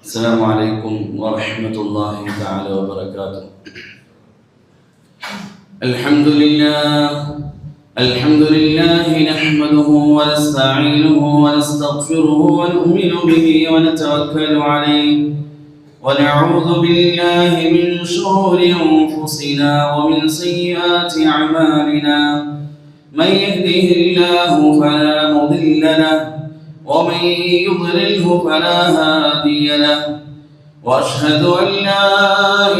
السلام عليكم ورحمة الله تعالى وبركاته. الحمد لله نحمده ونستعينه ونستغفره ونؤمن به ونتوكل عليه ونعوذ بالله من شرور أنفسنا ومن سيئات أعمالنا. من يهده الله فلا مضل له ومن يضلله فلا هادي له. وأشهد أن لا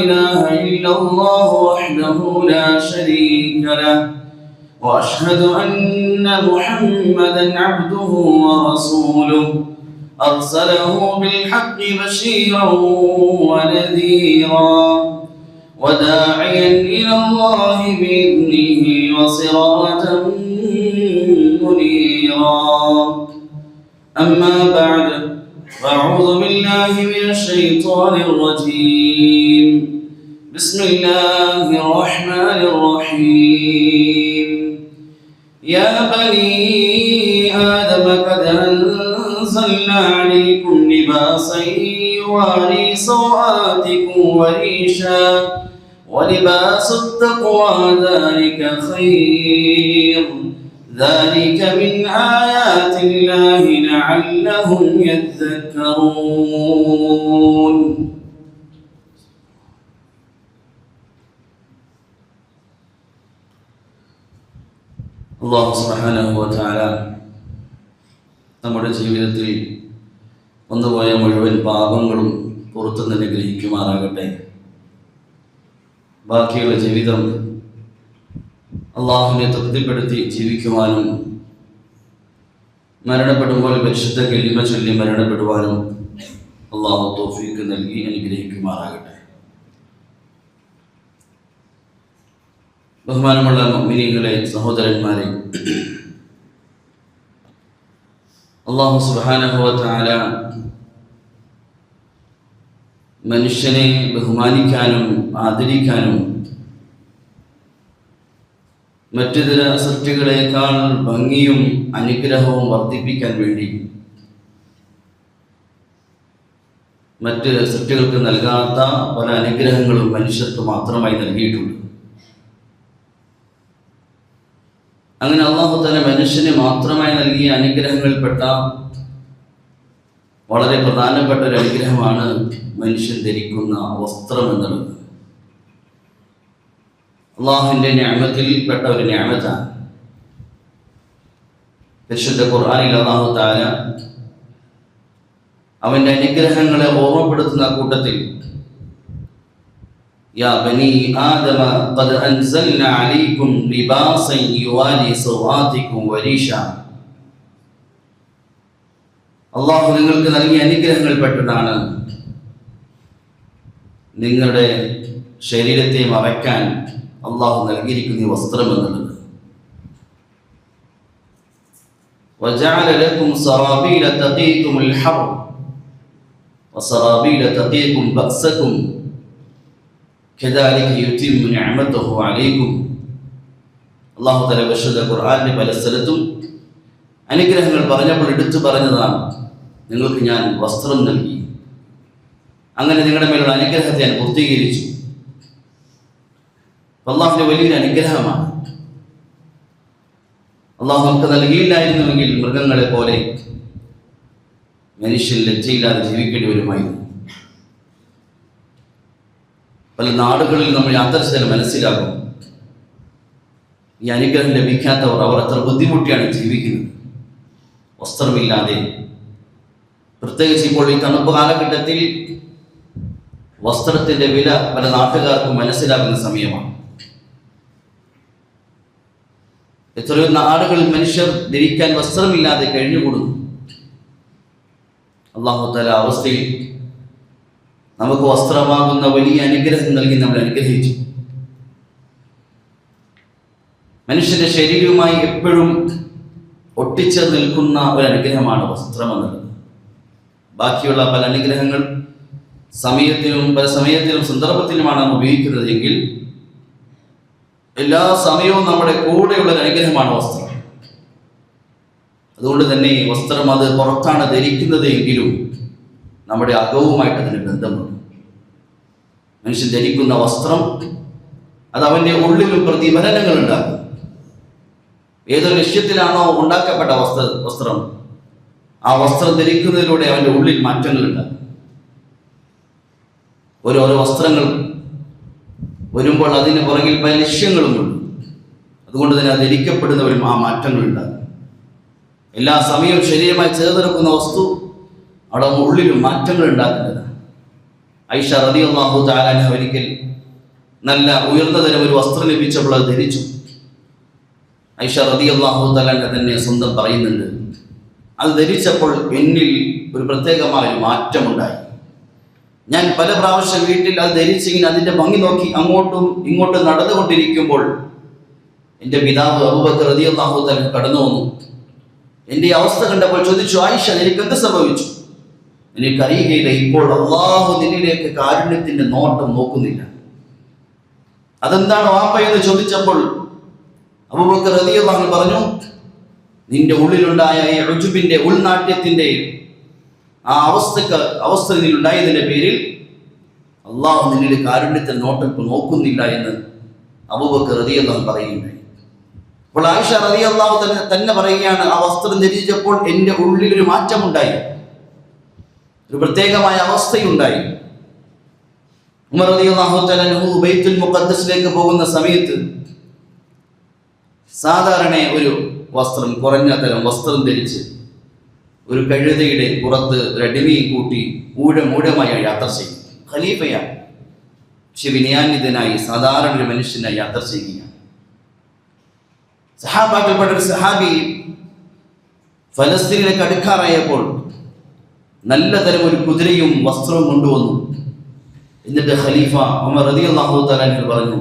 إله إلا الله وحده لا شريك له. وأشهد أن محمدا عبده ورسوله أرسله بالحق بشيرا ونذيرا وداعيا إلى الله بإذنه وسراجا منيرا. أما بعد، فأعوذ بالله من الشيطان الرجيم. بسم الله الرحمن الرحيم. يا بني آدم قد أنزلنا عليكم لباسا يواري سوآتكم وريشا ولباس التقوى ذلك خير. ذلك من آيات الله لعلهم يذكرون. അല്ലാഹു സുബ്ഹാനഹു വ തആല നമ്മുടെ ജീവിതത്തിൽ വന്നുപോയ മുഴുവൻ പാപങ്ങളും പുറത്തു നിന്ന് ഗ്രഹിക്കുമാറാകട്ടെ. ബാക്കിയുള്ള ജീവിതം അള്ളാഹുവിനെ തൃപ്തിപ്പെടുത്തി ജീവിക്കുവാനും മരണപ്പെടുമ്പോൾ പരിശുദ്ധ കലിമ ചൊല്ലി മരണപ്പെടുവാനും അള്ളാഹു തൗഫീഖ് നൽകി അനുഗ്രഹിക്കുമാറാകട്ടെ. ബഹുമാനമുള്ള മുഅ്മിനീങ്ങളെ, സഹോദരന്മാരെ, അല്ലാഹു സുബ്ഹാനഹു വ തആല മനുഷ്യനെ ബഹുമാനിക്കാനും ആദരിക്കാനും മറ്റു ചില സൃഷ്ടികളെക്കാൾ ഭംഗിയും അനുഗ്രഹവും വർദ്ധിപ്പിക്കാൻ വേണ്ടി മറ്റ് സൃഷ്ടികൾക്ക് നൽകാത്ത പല അനുഗ്രഹങ്ങളും മനുഷ്യർക്ക് മാത്രമായി നൽകിയിട്ടുണ്ട്. അങ്ങനെ അല്ലാഹു തആല മനുഷ്യന് മാത്രമായി നൽകിയ അനുഗ്രഹങ്ങളിൽപ്പെട്ട വളരെ പ്രധാനപ്പെട്ട ഒരു അനുഗ്രഹമാണ് മനുഷ്യൻ ധരിക്കുന്ന വസ്ത്രം എന്നുള്ളത്. അള്ളാഹുവിൻ്റെ നിഅമത്തിൽപ്പെട്ട ഒരു നിഅമത്താണ്. പരിശുദ്ധ ഖുർആനിൽ അല്ലാഹു തആല അവൻ്റെ അനുഗ്രഹങ്ങളെ ഓർമ്മപ്പെടുത്തുന്ന കൂട്ടത്തിൽ യാ ബനി ആദമ ഖദ് അൻസൽനാ അലൈക്കും ലിബാസൻ യുവാരി സൗആതികും വരീഷ. അള്ളാഹു നിങ്ങൾക്ക് നൽകിയ അനുഗ്രഹങ്ങളിൽപ്പെട്ടതാണ് നിങ്ങളുടെ ശരീരത്തെ മറയ്ക്കാൻ അള്ളാഹു നൽകിയിരിക്കുന്ന വസ്ത്രം എന്നുള്ളത്. വജഅല ലക്കും സറാബീല തഖീകുമുൽ ഹർ വസറാബീല തഖീകും ബഅസകും കദാലിക യുതിമ്മു നിഅമതഹു അലൈക്കും. അല്ലാഹു തആല വിശുദ്ധ ഖുർആനിലെ പല സ്ഥലത്തും അനുഗ്രഹങ്ങൾ പറഞ്ഞപ്പോൾ എടുത്തു പറഞ്ഞതാണ്, നിങ്ങൾക്ക് ഞാൻ വസ്ത്രം നൽകി, അങ്ങനെ നിങ്ങളുടെ മേലുള്ള അനുഗ്രഹത്തെ ഞാൻ പൂർത്തീകരിച്ചു. അള്ളാഹുവിന്റെ വലിയൊരു അനുഗ്രഹമാണ്. അള്ളാഹു നമുക്ക് നൽകിയില്ലായിരുന്നുവെങ്കിൽ മൃഗങ്ങളെ പോലെ മനുഷ്യൻ ലജ്ജയില്ലാതെ ജീവിക്കേണ്ടി വരുമായിരുന്നു. പല നാടുകളിൽ നമ്മൾ യാത്ര ചെയ്താൽ മനസ്സിലാകും, ഈ അനുഗ്രഹം ലഭിക്കാത്തവർ അവർ എത്ര ബുദ്ധിമുട്ടിയാണ് ജീവിക്കുന്നത് വസ്ത്രമില്ലാതെ. പ്രത്യേകിച്ച് ഇപ്പോൾ ഈ തണുപ്പ് കാലഘട്ടത്തിൽ വസ്ത്രത്തിന്റെ വില പല നാട്ടുകാർക്കും മനസ്സിലാകുന്ന സമയമാണ്. എത്രയോ നാടുകളിൽ മനുഷ്യർ ധരിക്കാൻ വസ്ത്രമില്ലാതെ കഴിഞ്ഞുകൂടുന്നു. അല്ലാഹു തആല അവസ്ഥയിൽ നമുക്ക് വസ്ത്രമാകുന്ന വലിയ അനുഗ്രഹം നൽകി നമ്മൾ അനുഗ്രഹിച്ചു. മനുഷ്യന്റെ ശരീരവുമായി എപ്പോഴും ഒട്ടിച്ചേർന്ന് നിൽക്കുന്ന ഒരു അനുഗ്രഹമാണ് വസ്ത്രം എന്നുള്ളത്. ബാക്കിയുള്ള പല അനുഗ്രഹങ്ങൾ പല സമയത്തിലും സന്ദർഭത്തിലുമാണ് നാം ഉപയോഗിക്കുന്നത് എങ്കിൽ എല്ലാ സമയവും നമ്മുടെ കൂടെയുള്ള ഒരു അനുഗ്രഹമാണ് വസ്ത്രം. അതുകൊണ്ട് തന്നെ വസ്ത്രം അത് പുറത്താണ് ധരിക്കുന്നത് എങ്കിലും നമ്മുടെ അകവുമായിട്ട് അതിന് ബന്ധമുണ്ട്. മനുഷ്യൻ ധരിക്കുന്ന വസ്ത്രം അത് അവൻ്റെ ഉള്ളിലും പ്രതിഫലനങ്ങൾ ഉണ്ടാക്കും. ഏതൊരു ലക്ഷ്യത്തിലാണോ ഉണ്ടാക്കപ്പെട്ട വസ്ത്രം, ആ വസ്ത്രം ധരിക്കുന്നതിലൂടെ അവൻ്റെ ഉള്ളിൽ മാറ്റങ്ങൾ ഉണ്ടാകും. ഓരോരോ വസ്ത്രങ്ങൾ വരുമ്പോൾ അതിന് പുറകിൽ പല ലക്ഷ്യങ്ങളുമുണ്ട്. അതുകൊണ്ട് തന്നെ അത് ധരിക്കപ്പെടുന്നവരും ആ മാറ്റങ്ങൾ ഉണ്ടാകും. എല്ലാ സമയവും ശരീരമായി ചേർന്നെടുക്കുന്ന വസ്തു അവിടെ ഉള്ളിലും മാറ്റങ്ങൾ ഉണ്ടാക്കുന്നതാണ്. ഐഷ റളിയല്ലാഹു തആല അൻഹ ഒരിക്കൽ നല്ല ഉയർന്ന തരം ഒരു വസ്ത്രം ലഭിച്ചപ്പോൾ അത് ധരിച്ചു. ഐഷ റളിയല്ലാഹു തആല തന്നെ സ്വന്തം പറയുന്നുണ്ട്, അത് ധരിച്ചപ്പോൾ എന്നിൽ ഒരു പ്രത്യേകമായ ഒരു മാറ്റമുണ്ടായി. ഞാൻ പല പ്രാവശ്യം വീട്ടിൽ അത് ധരിച്ചിങ്ങനെ അതിൻ്റെ ഭംഗി നോക്കി അങ്ങോട്ടും ഇങ്ങോട്ടും നടന്നുകൊണ്ടിരിക്കുമ്പോൾ എൻ്റെ പിതാവ് അബൂബക്കർ റളിയല്ലാഹു തആല കടന്നു വന്നു. എൻ്റെ അവസ്ഥ കണ്ടപ്പോൾ ചോദിച്ചു, ആയിഷ നിനക്ക് എന്ത് സംഭവിച്ചു? എനിക്കറിയുകയില്ല, ഇപ്പോൾ അള്ളാഹു നിന്നിലേക്ക് കാരുണ്യത്തിൻ്റെ നോട്ടം നോക്കുന്നില്ല. അതെന്താണ് വാപ്പ എന്ന് ചോദിച്ചപ്പോൾ അബൂബക്കർ റളിയല്ലാഹു അൻഹു പറഞ്ഞു, നിന്റെ ഉള്ളിലുണ്ടായ ഈ ഉജുബിന്റെ ഉൾനാട്യത്തിന്റെ ആ അവസ്ഥ നിന്നുണ്ടായതിന്റെ പേരിൽ അള്ളാഹു നിന്നിൽ കാരുണ്യത്തിൽ നോട്ടം നോക്കുന്നില്ല എന്ന് അബൂബക്കർ റളിയല്ലാഹു അൻഹു പറയുകയുണ്ടായി. അപ്പോൾ ആയിഷ റളിയല്ലാഹു തന്നെ പറയുകയാണ്, ആ വസ്ത്രം ധരിച്ചപ്പോൾ എൻ്റെ ഉള്ളിൽ ഒരു മാറ്റമുണ്ടായി, ഒരു പ്രത്യേകമായ അവസ്ഥയുണ്ടായി. ഉമർ റളിയല്ലാഹു തആല അൻഹു ബൈത്തുൽ മുഖദ്ദസിലേക്ക് പോകുന്ന സമയത്ത് സാധാരണ ഒരു വസ്ത്രം, കുറഞ്ഞ തരം വസ്ത്രം ധരിച്ച് ഒരു കഴുതയുടെ പുറത്ത് റെഡിമി കൂട്ടി മൂഢമായി യാത്ര ചെയ്യും. ഖലീഫയാണ്, പക്ഷെ വിനയാന്വിതനായി സാധാരണ ഒരു മനുഷ്യനായി യാത്ര ചെയ്യുകയാണ്. സഹാബാക്കൾപ്പെട്ട ഒരു സഹാബി ഫലസ്തീനിലേക്ക് അടുക്കാറായപ്പോൾ നല്ല തരം ഒരു കുതിരയും വസ്ത്രവും കൊണ്ടുവന്നു. എന്നിട്ട് ഖലീഫ ഉമർ റളിയല്ലാഹു തആല അൻഹു പറഞ്ഞു,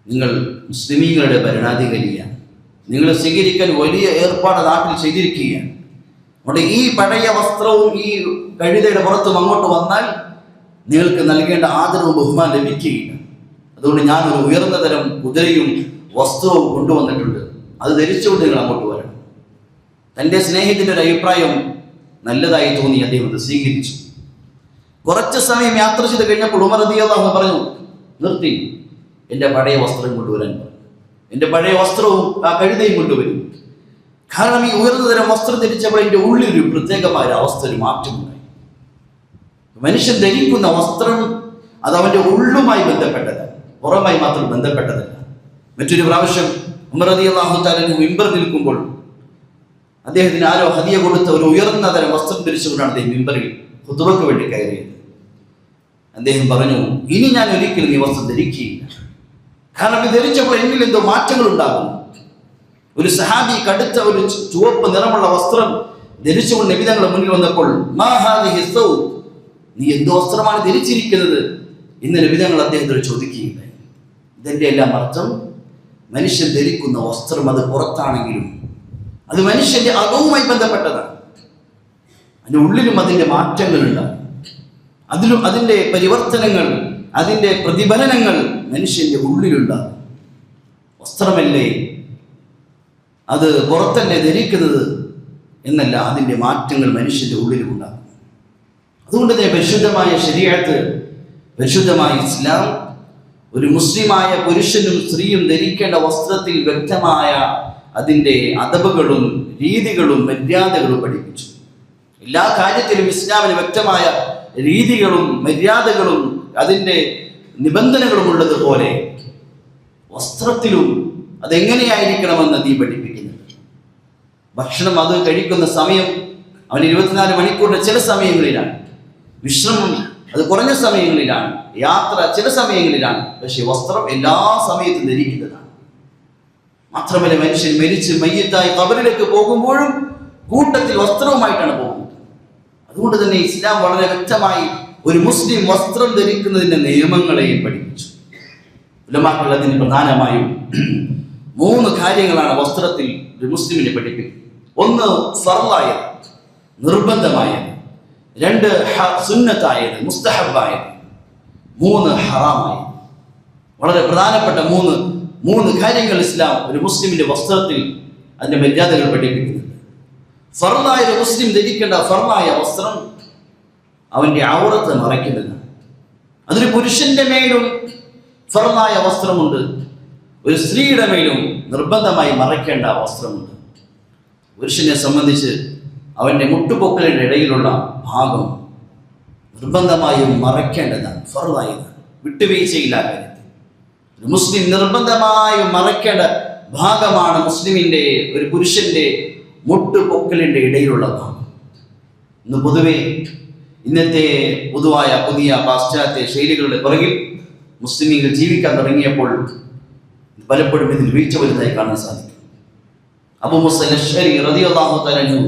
നിങ്ങൾ മുസ്ലിമീങ്ങളുടെ ഭരണാധികാരിയാണ്, നിങ്ങളെ സ്വീകരിക്കാൻ വലിയ ഏർപ്പാട് നാട്ടിൽ ചെയ്തിരിക്കുകയാണ്. അതുകൊണ്ട് ഈ പഴയ വസ്ത്രവും ഈ കഴുതയുടെ പുറത്തും അങ്ങോട്ട് വന്നാൽ നിങ്ങൾക്ക് നൽകേണ്ട ആദരവും ബഹുമാനം ലഭിക്കുകയില്ല. അതുകൊണ്ട് ഞാനൊരു ഉയർന്ന തരം കുതിരയും വസ്ത്രവും കൊണ്ടുവന്നിട്ടുണ്ട്, അത് ധരിച്ചുകൊണ്ട് നിങ്ങൾ അങ്ങോട്ട് വരണം. തൻ്റെ സ്നേഹിതൻ്റെ ഒരു അഭിപ്രായം നല്ലതായി തോന്നി അദ്ദേഹം അത് സ്വീകരിച്ചു. കുറച്ച് സമയം യാത്ര ചെയ്ത് കഴിഞ്ഞപ്പോൾ ഉമർ റളിയല്ലാഹു അൻഹു പറഞ്ഞു, നിർത്തി, എൻ്റെ പഴയ വസ്ത്രം കൊണ്ടുവരാൻ പറഞ്ഞു. എൻ്റെ പഴയ വസ്ത്രവും ആ കഴുതയും കൊണ്ടുവരും. കാരണം ഈ ഉയർന്ന തരം വസ്ത്രം ധരിച്ചപ്പോൾ എൻ്റെ ഉള്ളിലൊരു പ്രത്യേകമായ ഒരു അവസ്ഥ, ഒരു മാറ്റമുണ്ടായി. മനുഷ്യൻ ധരിക്കുന്ന വസ്ത്രം അത് അവൻ്റെ ഉള്ളുമായി ബന്ധപ്പെട്ടതാണ്, പുറമായി മാത്രം ബന്ധപ്പെട്ടതല്ല. മറ്റൊരു പ്രാവശ്യം ഉമർ റളിയല്ലാഹു തആല മിമ്പർ നിൽക്കുമ്പോൾ അദ്ദേഹത്തിന് ആരോ ഹദിയ കൊടുത്ത ഒരു ഉയർന്ന തരം വസ്ത്രം ധരിച്ചുകൊണ്ടാണ് അദ്ദേഹം മിമ്പറിൽ ഖുതുബയ്ക്ക് വേണ്ടി കയറിയത്. അദ്ദേഹം പറഞ്ഞു, ഇനി ഞാൻ ഒരിക്കലും ഈ വസ്ത്രം ധരിക്കുകയില്ല, കാരണം ഇത് ധരിച്ചപ്പോൾ എന്നിൽ എന്തോ മാറ്റങ്ങൾ ഉണ്ടാകുന്നു. ഒരു സഹാബി കടുത്ത ഒരു ചുവപ്പ് നിറമുള്ള വസ്ത്രം ധരിച്ചുകൊണ്ട് നബി തങ്ങളുടെ മുന്നിൽ വന്നപ്പോൾ, മാ ഹാദിഹി സൗബ്, നീ എന്ത് വസ്ത്രമാണ് ധരിച്ചിരിക്കുന്നത് എന്ന് നബി തങ്ങൾ അദ്ദേഹത്തോട് ചോദിക്കുകയുണ്ടായി. ഇതിൻ്റെ എല്ലാം അർത്ഥം, മനുഷ്യൻ ധരിക്കുന്ന വസ്ത്രം അത് പുറത്താണെങ്കിലും അത് മനുഷ്യന്റെ അകവുമായി ബന്ധപ്പെട്ടതാണ്. അതിൻ്റെ ഉള്ളിലും അതിൻ്റെ മാറ്റങ്ങളുണ്ടാകും, അതിലും അതിൻ്റെ പരിവർത്തനങ്ങൾ, അതിൻ്റെ പ്രതിഫലനങ്ങൾ മനുഷ്യന്റെ ഉള്ളിലുണ്ടാകും. വസ്ത്രമല്ലേ അത് പുറത്തല്ലേ ധരിക്കുന്നത് എന്നല്ല, അതിൻ്റെ മാറ്റങ്ങൾ മനുഷ്യന്റെ ഉള്ളിലുണ്ടാകും. അതുകൊണ്ട് തന്നെ പരിശുദ്ധമായ ശരീഅത്ത്, പരിശുദ്ധമായ ഇസ്ലാം ഒരു മുസ്ലിമായ പുരുഷനും സ്ത്രീയും ധരിക്കേണ്ട വസ്ത്രത്തിൽ വ്യക്തമായ അതിൻ്റെ അദബുകളും രീതികളും മര്യാദകളും പഠിപ്പിച്ചു. എല്ലാ കാര്യത്തിലും ഇസ്ലാമിന് വ്യക്തമായ രീതികളും മര്യാദകളും അതിൻ്റെ നിബന്ധനകളും ഉള്ളതുപോലെ വസ്ത്രത്തിലും അതെങ്ങനെയായിരിക്കണമെന്ന് നീ പഠിപ്പിക്കുന്നുണ്ട്. ഭക്ഷണം അത് കഴിക്കുന്ന സമയം അവൻ 24 മണിക്കൂറിൻ്റെ ചില സമയങ്ങളിലാണ്, വിശ്രമം അത് കുറഞ്ഞ സമയങ്ങളിലാണ്, യാത്ര ചില സമയങ്ങളിലാണ്. പക്ഷേ വസ്ത്രം എല്ലാ സമയത്തും ധരിക്കുന്നതാണ്. മാത്രമല്ല, മനുഷ്യൻ മരിച്ച് മയ്യത്തായി ഖബറിലേക്ക് പോകുമ്പോഴും കൂട്ടത്തിൽ വസ്ത്രവുമായിട്ടാണ് പോകുന്നത്. അതുകൊണ്ട് തന്നെ ഇസ്ലാം വളരെ വ്യക്തമായി ഒരു മുസ്ലിം വസ്ത്രം ധരിക്കുന്നതിൻ്റെ നിയമങ്ങളെയും പഠിപ്പിച്ചു. ഉലമാക്കൾ അതിന് പ്രധാനമായും 3 കാര്യങ്ങളാണ് വസ്ത്രത്തിൽ ഒരു മുസ്ലിമിനെ പഠിപ്പിക്കുന്നത്. 1 ഫർളായത്, നിർബന്ധമായത്. 2 സുന്നത്തായത്, മുസ്തഹബായത്. 3 ഹറാമായത്. വളരെ പ്രധാനപ്പെട്ട 3 കാര്യങ്ങൾ ഇസ്ലാം ഒരു മുസ്ലിമിന്റെ വസ്ത്രത്തിൽ അതിൻ്റെ മര്യാദകൾ പഠിപ്പിക്കുന്നുണ്ട്. ഫർളായ ഒരു മുസ്ലിം ധരിക്കേണ്ട ഫർളായ വസ്ത്രം അവൻ്റെ ഔറത്ത് മറയ്ക്കുന്നതാണ്. അതൊരു പുരുഷന്റെ മേലും ഫർളായ വസ്ത്രമുണ്ട്, ഒരു സ്ത്രീയുടെ മേലും നിർബന്ധമായി മറയ്ക്കേണ്ട വസ്ത്രമുണ്ട്. പുരുഷനെ സംബന്ധിച്ച് അവൻ്റെ മുട്ടുപൊക്കലിൻ്റെ ഇടയിലുള്ള ഭാഗം നിർബന്ധമായും മറയ്ക്കേണ്ടതാണ്, ഫർളായതാണ്, വിട്ടുവീഴ്ചയില്ലാത്ത കാര്യത്തിൽ. ഒരു മുസ്ലിം നിർബന്ധമായും മറയ്ക്കേണ്ട ഭാഗമാണ് മുസ്ലിമിൻ്റെ ഒരു പുരുഷന്റെ മുട്ടുപൊക്കലിൻ്റെ ഇടയിലുള്ള ഭാഗം. ഇന്ന് പൊതുവെ ഇന്നത്തെ പൊതുവായ പുതിയ പാശ്ചാത്യ ശൈലികളുടെ പുറകിൽ മുസ്ലിമീങ്ങൾ ജീവിക്കാൻ തുടങ്ങിയപ്പോൾ പലപ്പോഴും ഇതിൽ വീഴ്ച വരുന്നതായി കാണാൻ സാധിക്കും. അബൂ മൂസ അശ്അരി റളിയല്ലാഹു തആല അൻഹു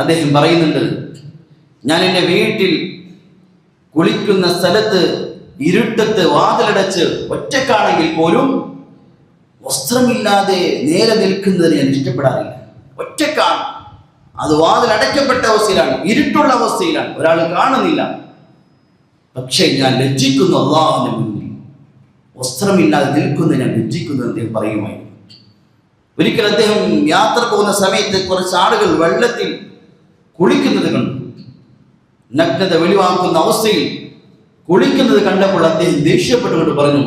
അദ്ദേഹം പറയുന്നുണ്ട്, ഞാൻ എൻ്റെ വീട്ടിൽ കുളിക്കുന്ന സ്ഥലത്ത് ഇരുട്ടത്ത് വാതിലടച്ച് ഒറ്റക്കാണെങ്കിൽ പോലും വസ്ത്രമില്ലാതെ നേരെ നിൽക്കുന്നതിന് ഞാൻ ഇഷ്ടപ്പെടാറില്ല. ഒറ്റക്കാണ്, അത് വാതിലടയ്ക്കപ്പെട്ട അവസ്ഥയിലാണ്, ഇരുട്ടുള്ള അവസ്ഥയിലാണ്, ഒരാൾ കാണുന്നില്ല. പക്ഷേ ഞാൻ ലജ്ജിക്കുന്നു അല്ലാഹുവിന്റെ മുന്നിൽ, വസ്ത്രമില്ലാതെ നിൽക്കുന്നത് ഞാൻ ലജ്ജിക്കുന്നു അദ്ദേഹം പറയുമായിരുന്നു. ഒരിക്കൽ അദ്ദേഹം യാത്ര പോകുന്ന സമയത്ത് കുറച്ച് ആളുകൾ വെള്ളത്തിൽ കുളിക്കുന്നത് കണ്ടു. നഗ്നത വെളിവാക്കുന്ന അവസ്ഥയിൽ കുളിക്കുന്നത് കണ്ടപ്പോൾ അദ്ദേഹം ദേഷ്യപ്പെട്ടുകൊണ്ട് പറഞ്ഞു,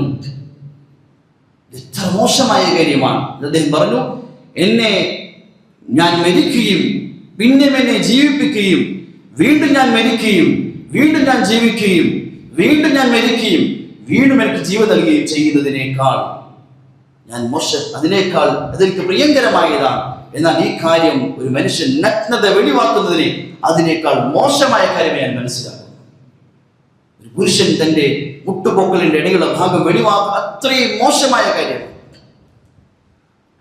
എത്ര മോശമായ കാര്യമാണ്. അദ്ദേഹം പറഞ്ഞു, എന്നെ ഞാൻ മരിക്കുകയും പിന്നെ എന്നെ ജീവിപ്പിക്കുകയും വീണ്ടും ഞാൻ മരിക്കുകയും വീണ്ടും ഞാൻ ജീവിക്കുകയും വീണ്ടും ഞാൻ മരിക്കുകയും വീണ്ടും എനിക്ക് ജീവൻ നൽകുകയും ചെയ്യുന്നതിനേക്കാൾ ഞാൻ അതിനേക്കാൾ അതെനിക്ക് പ്രിയങ്കരമായതാണ്. എന്നാൽ ഈ കാര്യം ഒരു മനുഷ്യൻ നഗ്നത വെളിവാക്കുന്നതിനെ അതിനേക്കാൾ മോശമായ കാര്യമേ ഞാൻ മനസ്സിലാക്കുന്നു. ഒരു പുരുഷൻ തൻ്റെ മുട്ടുപൊക്കലിന്റെ ഇടയിലുള്ള ഭാഗം വെളിവാക്കുക അത്രയും മോശമായ കാര്യമാണ്.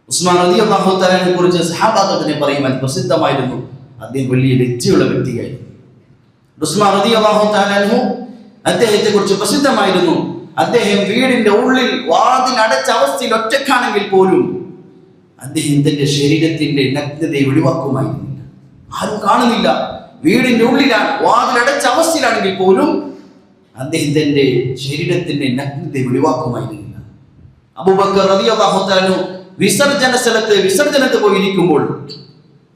ഉസ്മാൻ റളിയല്ലാഹു തആലയെ കുറിച്ച് സഹാബാക്കളെ പറയുവാൻ പ്രസിദ്ധമായിരുന്നു, അദ്ദേഹം വലിയ ലജ്ജയുള്ള വ്യക്തിയായിരുന്നു. ഉസ്മാൻ റളിയല്ലാഹു തആല അദ്ദേഹത്തെ കുറിച്ച് പ്രസിദ്ധമായിരുന്നു, അദ്ദേഹം വീടിന്റെ ഉള്ളിൽ വാതിൽ അടച്ച അവസ്ഥയിൽ ഒറ്റക്കാണെങ്കിൽ പോലും അദ്ദേഹം തന്റെ ശരീരത്തിന്റെ നഗ്നതയെ വെളിവാക്കുമായിരുന്നില്ല. ആരും കാണുന്നില്ല, വീടിന്റെ ഉള്ളിലാണ്, വാതിലടച്ച അവസ്ഥയിലാണെങ്കിൽ പോലും അദ്ദേഹം തന്റെ ശരീരത്തിന്റെ നഗ്നതയെ വെളിവാക്കുമായിരുന്നില്ല. അബൂബക്കർ റളിയല്ലാഹു തആല വിസർജന സ്ഥലത്ത് വിസർജനത്ത് പോയിരിക്കുമ്പോൾ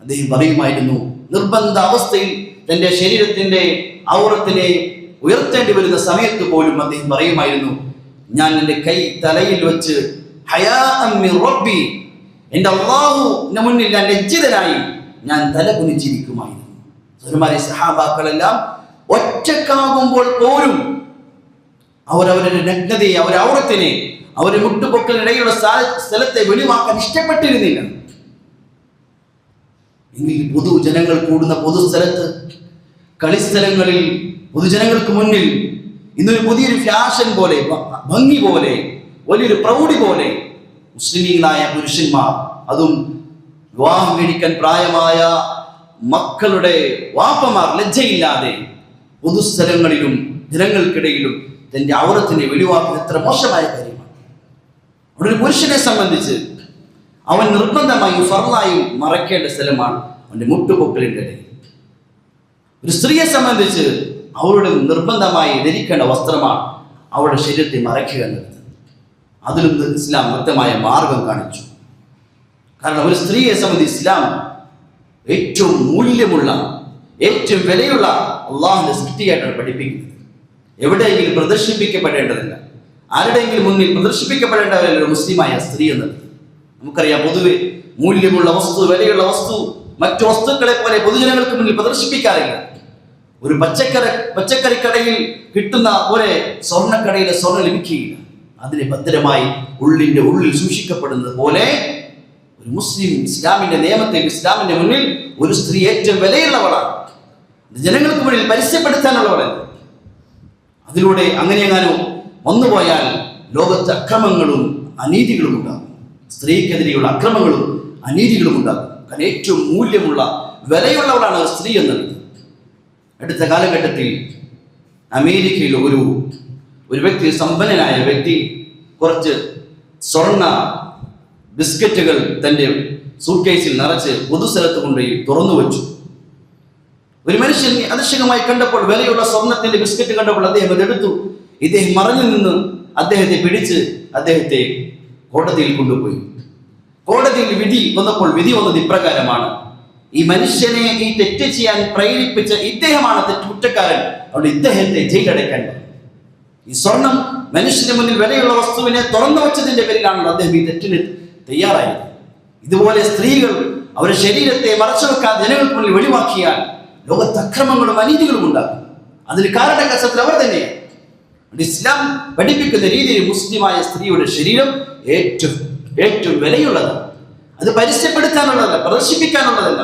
അദ്ദേഹം പറയുമായിരുന്നു, നിർബന്ധ അവസ്ഥയിൽ തന്റെ ശരീരത്തിന്റെ ഔറത്തിനെ ഉയർത്തേണ്ടി വരുന്ന സമയത്ത് പോലും അദ്ദേഹം പറയുമായിരുന്നു, ഞാൻ എൻ്റെ കൈ തലയിൽ വെച്ച് ഹയാഅൻ മിൻ റബ്ബി, എൻ്റെ അല്ലാഹുവിന്റെ മുന്നിൽ ഞാൻ ലജ്ജിതനായി ഞാൻ തല കുനിച്ചിരിക്കുമായിരുന്നു. സഹോദരന്മാരെ, സഹാബാക്കളെല്ലാം ഒറ്റക്കാകുമ്പോൾ പോലും അവരവരുടെ നഗ്നതയെ, അവരുടെ ഔറത്തിനെ, അവരുടെ മുട്ടുപൊക്കലിനിടയിലുള്ള സ്ഥലത്തെ വെളിവാക്കാൻ ഇഷ്ടപ്പെട്ടിരുന്നില്ല. എങ്കിൽ പൊതുജനങ്ങൾ കൂടുന്ന പൊതുസ്ഥലത്ത്, കളിസ്ഥലങ്ങളിൽ, പൊതുജനങ്ങൾക്ക് മുന്നിൽ ഇന്നൊരു പുതിയൊരു ഫാഷൻ പോലെ, ഭംഗി പോലെ, വലിയൊരു പ്രൗഢി പോലെ മുസ്ലിമീങ്ങളായ പുരുഷന്മാർ, അതും വിവാഹം കഴിക്കാൻ പ്രായമായ മക്കളുടെ വാപ്പമാർ ലജ്ജയില്ലാതെ പൊതുസ്ഥലങ്ങളിലും ജനങ്ങൾക്കിടയിലും തന്റെ ഔറത്തിനെ വെളിവാക്കുന്ന എത്ര മോശമായ കാര്യമാണ്. അവിടെ ഒരു പുരുഷനെ സംബന്ധിച്ച് അവൻ നിർബന്ധമായും ഫർളായും മറയ്ക്കേണ്ട സ്ഥലമാണ് അവന്റെ മുട്ടുപൊക്കലിന്റെ ഇടയിൽ. ഒരു സ്ത്രീയെ സംബന്ധിച്ച് അവരുടെ നിർബന്ധമായി ധരിക്കേണ്ട വസ്ത്രമാണ് അവരുടെ ശരീരത്തെ മറയ്ക്കുക എന്നത്. അതിലും ഇസ്ലാം വ്യക്തമായ മാർഗം കാണിച്ചു. കാരണം ഒരു സ്ത്രീയെ സംബന്ധിച്ച് ഇസ്ലാം ഏറ്റവും മൂല്യമുള്ള, ഏറ്റവും വിലയുള്ള അള്ളാഹുവിന്റെ സൃഷ്ടിയായിട്ടാണ് പഠിപ്പിക്കുന്നത്. എവിടെയെങ്കിലും പ്രദർശിപ്പിക്കപ്പെടേണ്ടതില്ല, ആരുടെയെങ്കിലും മുന്നിൽ പ്രദർശിപ്പിക്കപ്പെടേണ്ടവരല്ല ഒരു മുസ്ലിമായ സ്ത്രീ എന്നത്. നമുക്കറിയാം, പൊതുവെ മൂല്യമുള്ള വസ്തു, വിലയുള്ള വസ്തു മറ്റു വസ്തുക്കളെ പോലെ പൊതുജനങ്ങൾക്ക് മുന്നിൽ പ്രദർശിപ്പിക്കാറില്ല. ഒരു പച്ചക്കറിക്കടയിൽ കിട്ടുന്ന പോലെ സ്വർണ്ണക്കടയിലെ സ്വർണ്ണം ലഭിക്കുകയില്ല. അതിനെ ഭദ്രമായി ഉള്ളിന്റെ ഉള്ളിൽ സൂക്ഷിക്കപ്പെടുന്നത് പോലെ ഒരു മുസ്ലിം ഇസ്ലാമിന്റെ നിയമത്തിൽ, ഇസ്ലാമിന്റെ മുന്നിൽ ഒരു സ്ത്രീ ഏറ്റവും വിലയുള്ളവളാണ്, ജനങ്ങൾക്ക് മുന്നിൽ പരസ്യപ്പെടുത്താനുള്ളവളല്ല. അതിലൂടെ അങ്ങനെയെങ്ങാനും വന്നുപോയാൽ ലോകത്ത് അക്രമങ്ങളും അനീതികളും ഉണ്ടാകും, സ്ത്രീക്കെതിരെയുള്ള അക്രമങ്ങളും അനീതികളും ഉണ്ടാകും. കാരണം ഏറ്റവും മൂല്യമുള്ള, വിലയുള്ളവളാണ് സ്ത്രീ എന്നത്. അടുത്ത കാലഘട്ടത്തിൽ അമേരിക്കയിൽ ഒരു വ്യക്തി, സമ്പന്നനായ വ്യക്തി, കുറച്ച് സ്വർണ്ണ ബിസ്ക്കറ്റുകൾ തൻ്റെ സൂട്ട്കേസിൽ നിറച്ച് പൊതുസ്ഥലത്ത് കൊണ്ടുപോയി തുറന്നു വെച്ചു. ഒരു മനുഷ്യൻ അതിശയമായി കണ്ടപ്പോൾ, വിലയുള്ള സ്വർണത്തിന്റെ ബിസ്ക്കറ്റ് കണ്ടപ്പോൾ അദ്ദേഹം അതെടുത്തു. ഇദ്ദേഹം മറഞ്ഞു നിന്ന് അദ്ദേഹത്തെ പിടിച്ച് അദ്ദേഹത്തെ കോടതിയിൽ കൊണ്ടുപോയി. കോടതിയിൽ വിധി വന്നപ്പോൾ വിധി വന്നത് ഇപ്രകാരമാണ്: ഈ മനുഷ്യനെ ഈ തെറ്റ് ചെയ്യാൻ പ്രേരിപ്പിച്ച ഇദ്ദേഹമാണ് കുറ്റക്കാരൻ, അവിടെ ഇദ്ദേഹത്തെ ജയിലടയ്ക്കാൻ. ഈ സ്വർണം മനുഷ്യന് മുന്നിൽ വിലയുള്ള വസ്തുവിനെ തുറന്നു വെച്ചതിന്റെ പേരിലാണല്ലോ അദ്ദേഹം ഈ തെറ്റിന് തയ്യാറായത്. ഇതുപോലെ സ്ത്രീകൾ അവരുടെ ശരീരത്തെ മറച്ചു വെക്കാൻ ജനങ്ങൾക്ക് മുന്നിൽ വെളിവാക്കിയാൽ ലോകത്ത് അക്രമങ്ങളും അനീതികളും ഉണ്ടാകും. അതിന് കാരണക്കസത്തിൽ അവർ തന്നെയാണ്. ഇസ്ലാം പഠിപ്പിക്കുന്ന രീതിയിൽ മുസ്ലിമായ സ്ത്രീയുടെ ശരീരം ഏറ്റവും വിലയുള്ളതാണ്. അത് പരസ്യപ്പെടുത്താനുള്ളതല്ല, പ്രദർശിപ്പിക്കാനുള്ളതല്ല,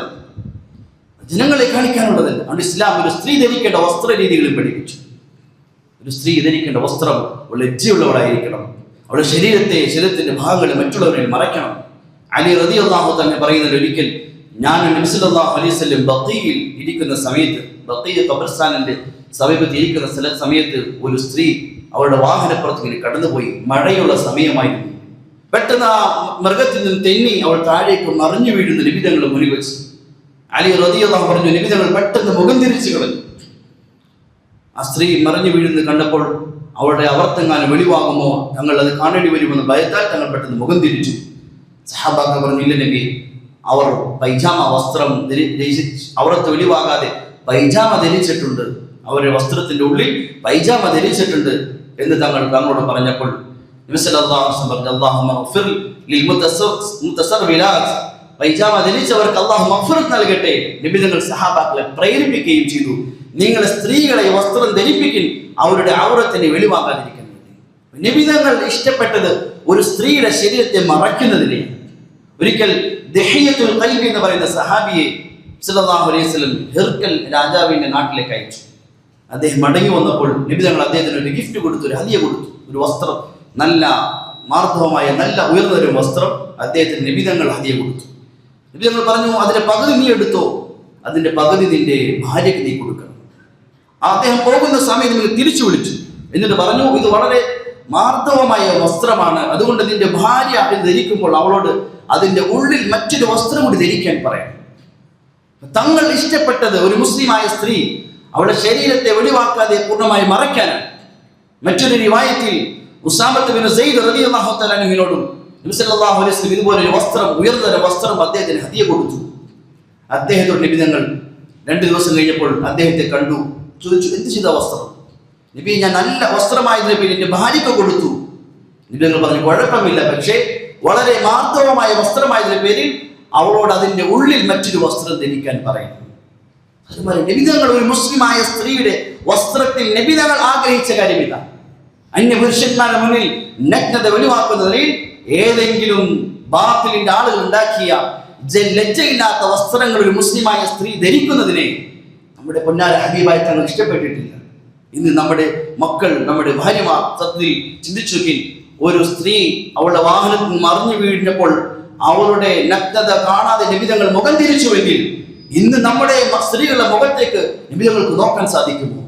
ജനങ്ങളെ കാണിക്കാനുള്ളതല്ല. അതുകൊണ്ട് ഇസ്ലാം ഒരു സ്ത്രീ ധരിക്കേണ്ട വസ്ത്ര രീതികളും പഠിപ്പിച്ചു. ഒരു സ്ത്രീ ധരിക്കേണ്ട വസ്ത്രം ലജ്ജയുള്ളവളായിരിക്കണം. അവളുടെ ശരീരത്തിന്റെ ഭാഗങ്ങൾ മറ്റുള്ളവരിൽ മറയ്ക്കണം. അലി റളിയല്ലാഹു തന്നെ പറയുന്നത്, ഒരിക്കൽ ഞാൻ നബി സല്ലല്ലാഹു അലൈഹി വസല്ലം ബഖീയിൽ ഇരിക്കുന്ന സമയത്ത്, ബഖീ ഖബർസ്ഥാനിന്റെ സമീപത്ത് ഇരിക്കുന്ന സമയത്ത് ഒരു സ്ത്രീ അവളുടെ വാഹനപ്പുറത്ത് ഇങ്ങനെ കടന്നുപോയി. മഴയുള്ള സമയമായിരുന്നു. പെട്ടെന്ന് ആ മൃഗത്തിൽ നിന്ന് തെന്നി അവൾ താഴേക്ക് മറിഞ്ഞു വീഴുന്ന നബി തങ്ങൾ മുന്നിൽ വെച്ച് അലി റളിയല്ലാഹു പറഞ്ഞു, നബി തങ്ങൾ പെട്ടെന്ന് മുഖം തിരിച്ചു കളഞ്ഞു. ആ സ്ത്രീ മറിഞ്ഞു വീഴുന്നത് കണ്ടപ്പോൾ അവളുടെ അവർത്തങ്ങാനും വെളിവാകുമോ, തങ്ങൾ അത് കാണേണ്ടി വരുമെന്ന് ഭയത്താൽ തങ്ങൾ പെട്ടെന്ന് മുഖം തിരിച്ചു. സഹാബാക്കൾ പറഞ്ഞു, ഇല്ല നബി, അവർ പൈജാമ വസ്ത്രം അവർക്ക് വെളിവാകാതെ പൈജാമ ധരിച്ചിട്ടുണ്ട്, അവരുടെ വസ്ത്രത്തിന്റെ ഉള്ളിൽ പൈജാമ ധരിച്ചിട്ടുണ്ട് എന്ന് തങ്ങളോട് പറഞ്ഞപ്പോൾ നബി സല്ലല്ലാഹു അലൈഹി വസല്ലം പറഞ്ഞു, അല്ലാഹുമ്മ ഗ്ഫിർ ലിൽ മുതസർവിലാത്ത്, പൈജാമ ധരിച്ചവർക്ക് അല്ലാഹു മഗ്ഫിറത്ത് നൽകട്ടെ. നബി തങ്ങൾ സഹാബാക്കളെ പ്രേരിപ്പിക്കുകയും ചെയ്തു, നിങ്ങളെ സ്ത്രീകളെ വസ്ത്രം ധരിപ്പിക്കും, അവരുടെ ഔറത്തിനെ വെളിവാകാതിരിക്കുന്നത്. നബി തങ്ങൾ ഇഷ്ടപ്പെട്ടത് ഒരു സ്ത്രീയുടെ ശരീരത്തെ മറയ്ക്കുന്നതിനെ. ഒരിക്കൽ ദഹിയത്തുൽ ഖൽബി എന്ന് പറയുന്ന സഹാബിയെ സല്ലല്ലാഹു അലൈഹി വസല്ലം ഹിർക്കൽ രാജാവിന്റെ നാട്ടിലേക്ക് അയച്ചു. അദ്ദേഹം മടങ്ങി വന്നപ്പോൾ നബി തങ്ങൾ അദ്ദേഹത്തിന് ഒരു ഗിഫ്റ്റ് കൊടുത്തു, ഒരു ഹദിയ കൊടുത്തു, ഒരു വസ്ത്രം, നല്ല മാർദ്ദവമായ നല്ല ഉയർന്നൊരു വസ്ത്രം അദ്ദേഹത്തിന് നബി തങ്ങൾ ഹദിയ കൊടുത്തു. നബി തങ്ങൾ പറഞ്ഞു, അതിന്റെ പകുതി നീ എടുത്തോ, അതിന്റെ പകുതി നിന്റെ ഭാര്യയ്ക്ക് നീ കൊടുക്കണം. അദ്ദേഹം പോകുന്ന സമയത്ത് നിങ്ങൾ തിരിച്ചു വിളിച്ചു, എന്നിട്ട് പറഞ്ഞു, ഇത് വളരെ മാർദ്ദവമായ വസ്ത്രമാണ്, അതുകൊണ്ട് നിന്റെ ഭാര്യ ഇത് ധരിക്കുമ്പോൾ അവളോട് അതിന്റെ ഉള്ളിൽ മറ്റൊരു വസ്ത്രം കൂടി ധരിക്കാൻ പറയാം. തങ്ങൾ ഇഷ്ടപ്പെട്ടത് ഒരു മുസ്ലിമായ സ്ത്രീ അവളുടെ ശരീരത്തെ വെളിവാക്കാതെ പൂർണ്ണമായി മറയ്ക്കാനാണ്. മറ്റൊരു റിവായത്തിൽ ഉസാമത്ത് ബിൻ സെയ്ദ് റളിയല്ലാഹു തആല അൻഹുവിനോടും നബി സല്ലല്ലാഹു അലൈഹി വസല്ലം ഇതുപോലെ ഒരു വസ്ത്രം, ഉയർന്ന വസ്ത്രം അദ്ദേഹത്തിന് ഹദിയ കൊടുത്തു. അദ്ദേഹത്തോട് നബി തങ്ങൾ 2 ദിവസം കഴിഞ്ഞപ്പോൾ അദ്ദേഹത്തെ കണ്ടു, ചോദിച്ചു, എന്ത് ചെയ്ത വസ്ത്രം? നബി, ഞാൻ നല്ല വസ്ത്രമായതിനെ പേരിൽ എന്റെ ഭാര്യയ്ക്ക് കൊടുത്തു. നബി തങ്ങൾ പറഞ്ഞു, കുഴപ്പമില്ല, പക്ഷേ വളരെ മാർദ്ദവമായ വസ്ത്രമായതിന്റെ പേരിൽ അവളോട് അതിന്റെ ഉള്ളിൽ മറ്റൊരു വസ്ത്രം ധരിക്കാൻ പറയും. അതുപോലെ നബി തങ്ങൾ ഒരു മുസ്ലിമായ സ്ത്രീയുടെ വസ്ത്രത്തിൽ നബി തങ്ങൾ ആഗ്രഹിച്ച കാര്യം ഇതാ. അന്യ പുരുഷന്മാരുടെ മുന്നിൽ നഗ്നത വെളിവാക്കുന്നതിൽ ഏതെങ്കിലും ബാത്തിലിന്റെ ആളുകൾ ഉണ്ടാക്കിയ ലജ്ജയില്ലാത്ത വസ്ത്രങ്ങൾ ഒരു മുസ്ലിമായ സ്ത്രീ ധരിക്കുന്നതിനെ നമ്മുടെ പൊന്നാര ഹബീബായി തങ്ങൾ ഇഷ്ടപ്പെട്ടിട്ടില്ല. ഇന്ന് നമ്മുടെ മക്കൾ, നമ്മുടെ ഭാര്യമാർ സത്യത്തിൽ ചിന്തിച്ചു നോക്കി, ഒരു സ്ത്രീ അവളുടെ വാഹനത്തിൽ മറിഞ്ഞു വീഴുന്നപ്പോൾ അവളുടെ നഗ്നത കാണാതെ നബി തങ്ങൾ മുഖം തിരിച്ചുവെങ്കിൽ ഇന്ന് നമ്മുടെ സ്ത്രീകളുടെ മുഖത്തേക്ക് നബി തങ്ങൾക്ക് നോക്കാൻ സാധിക്കുമോ?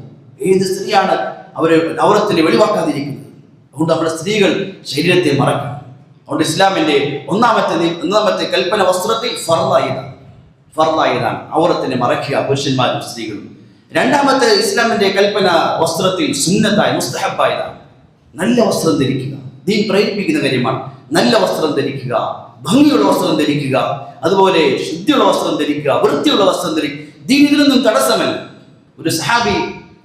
ഏത് സ്ത്രീയാണ് അവരെ ഔറത്തിനെ വെളിവാക്കാതിരിക്കുന്നത്? അതുകൊണ്ട് നമ്മുടെ സ്ത്രീകൾ ശരീരത്തെ മറക്കണം. അതുകൊണ്ട് ഇസ്ലാമിന്റെ ഒന്നാമത്തെ കൽപ്പന വസ്ത്രത്തിൽ ഫർദായതാണ് ഔറത്തിനെ മറയ്ക്കുക, പുരുഷന്മാരും സ്ത്രീകളും. രണ്ടാമത്തെ ഇസ്ലാമിന്റെ കൽപ്പന വസ്ത്രത്തിൽ സുന്നത്തായ മുസ്തഹബായതാണ്, നല്ല വസ്ത്രം ധരിക്കുക. ദീൻ പ്രേരിപ്പിക്കുന്ന കാര്യമാണ്. നല്ല വസ്ത്രം ധരിക്കുക, ഭംഗിയുള്ള വസ്ത്രം ധരിക്കുക, അതുപോലെ ശുദ്ധിയുള്ള വസ്ത്രം ധരിക്കുക, വൃത്തിയുള്ള വസ്ത്രം ധരിക്കുക. ദീൻ ഇതിനൊന്നും തടസ്സമല്ല. ഒരു സഹാബി